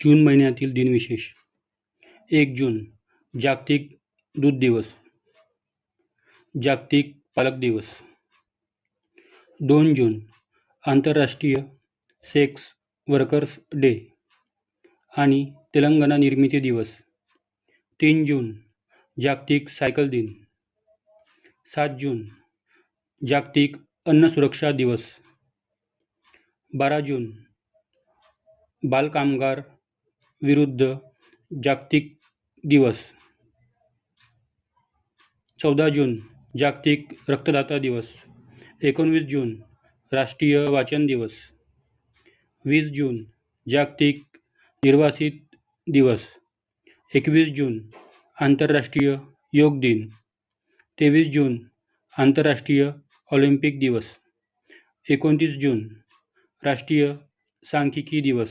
जून महिन्यातील दिनविशेष. 1 जून जागतिक दूध दिवस, जागतिक पालक दिवस. 2 जून आंतरराष्ट्रीय सेक्स वर्कर्स डे आणि तेलंगणा निर्मिती दिवस. 3 जून जागतिक सायकल दिन. 7 जून जागतिक अन्न सुरक्षा दिवस. 12 जून बालकामगार विरुद्ध जागतिक दिवस. 14 जून जागतिक रक्तदाता दिवस. 19 जून राष्ट्रीय वाचन दिवस. 20 जून जागतिक निर्वासित दिवस. 21 जून आंतरराष्ट्रीय योग दिन. 23 जून आंतरराष्ट्रीय ऑलिम्पिक दिवस. 29 जून राष्ट्रीय सांख्यिकी दिवस.